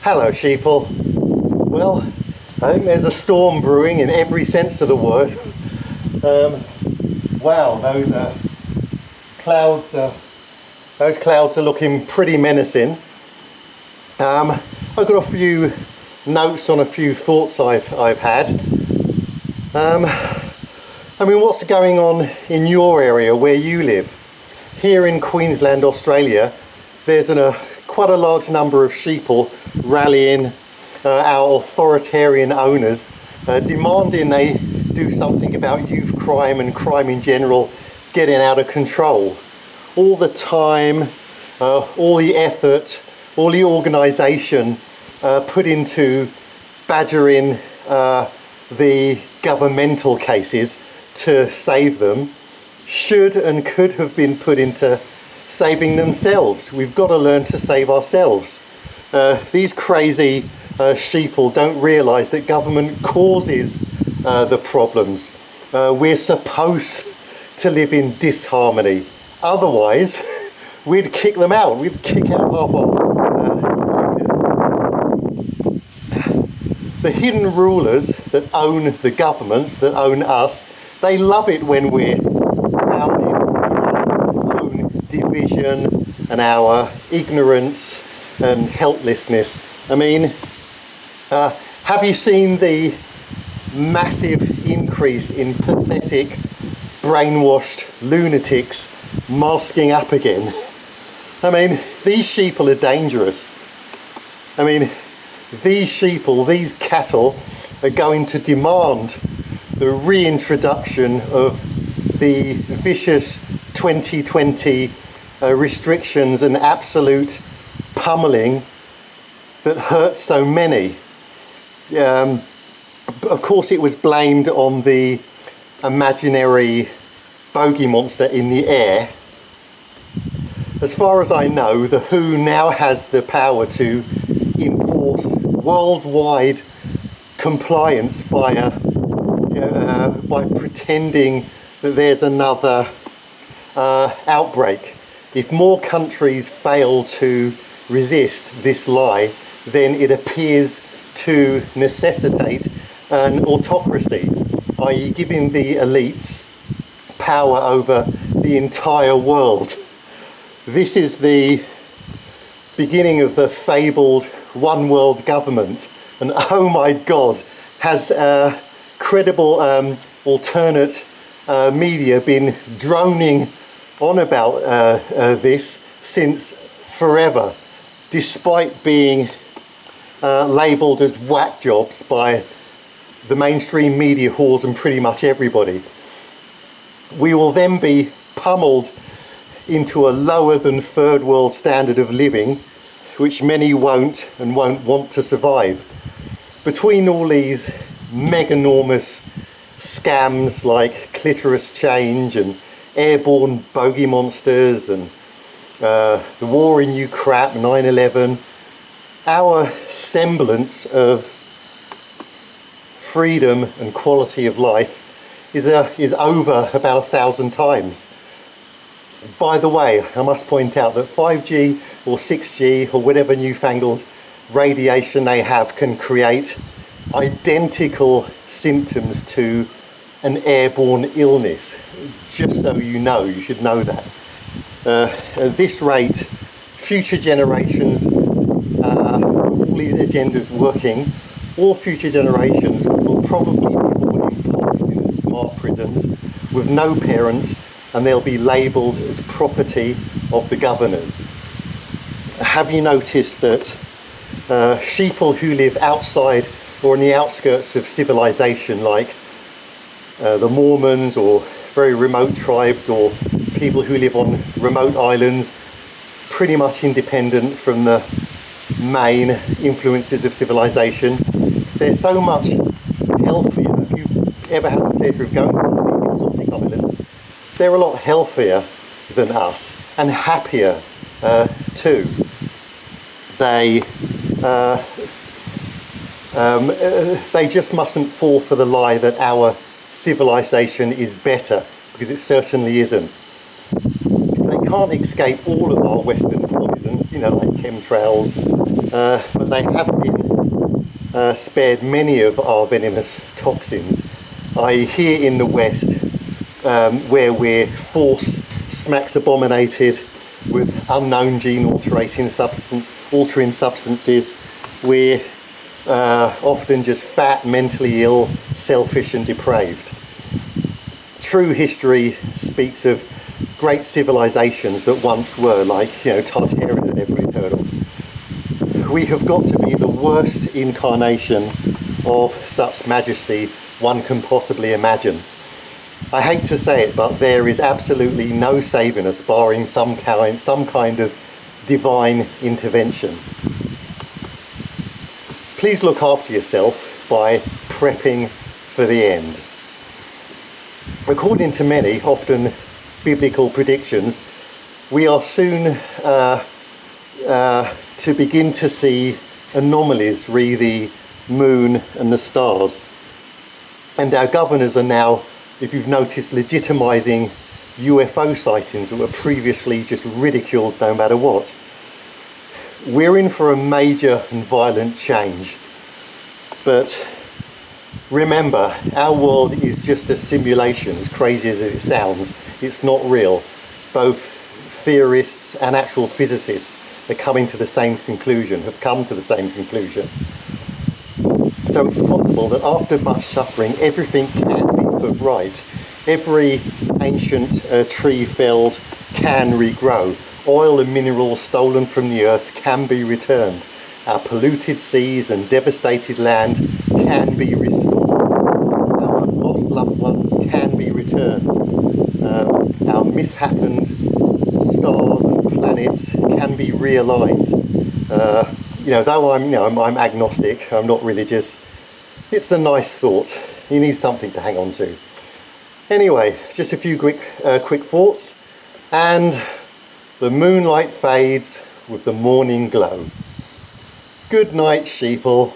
Hello, sheeple. Well, I think there's a storm brewing in every sense of the word. Wow, those clouds are looking pretty menacing. I've got a few notes on a few thoughts I've had. What's going on in your area where you live? Here in Queensland, Australia, there's quite a large number of sheeple rallying our authoritarian owners, demanding they do something about youth crime and crime in general getting out of control. All the time, all the effort, all the organisation put into badgering the governmental cases to save them should and could have been put into saving themselves. We've got to learn to save ourselves. These crazy sheeple don't realise that government causes the problems. We're supposed to live in disharmony. Otherwise, we'd kick them out. We'd kick out half our the hidden rulers that own the governments, that own us. They love it when we're out in our own division and our ignorance and helplessness. Have you seen the massive increase in pathetic, brainwashed lunatics masking up again? These sheeple are dangerous. These sheeple, these cattle, are going to demand the reintroduction of the vicious 2020 restrictions and absolute pummeling that hurt so many. Of course, it was blamed on the imaginary bogey monster in the air. As far as I know, the WHO now has the power to enforce worldwide compliance by pretending that there's another outbreak. If more countries fail to resist this lie, then it appears to necessitate an autocracy, i.e. giving the elites power over the entire world. This is the beginning of the fabled one world government, and oh my God, has credible alternate media been droning on about this since forever, despite being labelled as whack jobs by the mainstream media whores and pretty much everybody. We will then be pummeled into a lower than third world standard of living, which many won't want to survive. Between all these meganormous scams like clitoris change and airborne bogey monsters and the war in Ukraine, 9/11, our semblance of freedom and quality of life is over about 1,000 times. By the way, I must point out that 5G or 6G or whatever newfangled radiation they have can create identical symptoms to an airborne illness. Just so you know, you should know that. At this rate, future generations, all these agendas working, all future generations will probably be born in pods in smart prisons with no parents, and they'll be labelled as property of the governors. Have you noticed that sheeple who live outside or on the outskirts of civilization, like the Mormons or very remote tribes or people who live on remote islands, pretty much independent from the main influences of civilization, they're so much healthier. If you've ever had the pleasure of going to the exotic islands, they're a lot healthier than us and happier too. They just mustn't fall for the lie that our civilization is better, because it certainly isn't. They can't escape all of our Western poisons, like chemtrails, but they have been spared many of our venomous toxins. Here in the West, where we're force smacks abominated with unknown gene altering substances, we're often just fat, mentally ill, selfish and depraved. True history speaks of great civilizations that once were, like, Tartaria that everybody's heard of. We have got to be the worst incarnation of such majesty one can possibly imagine. I hate to say it, but there is absolutely no saving us, barring some kind of divine intervention. Please look after yourself by prepping for the end. According to many, often biblical predictions, we are soon to begin to see anomalies re the moon and the stars. And our governors are now, if you've noticed, legitimising UFO sightings that were previously just ridiculed no matter what. We're in for a major and violent change. But remember, our world is just a simulation, as crazy as it sounds. It's not real. Both theorists and actual physicists are coming to the same conclusion, have come to the same conclusion. So it's possible that after much suffering, everything can be put right. Every ancient tree felled can regrow. Oil and minerals stolen from the earth can be returned. Our polluted seas and devastated land can be restored. Our lost loved ones can be returned. Our mishappened stars and planets can be realigned. Though I'm agnostic, I'm not religious, it's a nice thought. You need something to hang on to. Anyway, just a few quick thoughts. And the moonlight fades with the morning glow. Good night, sheeple.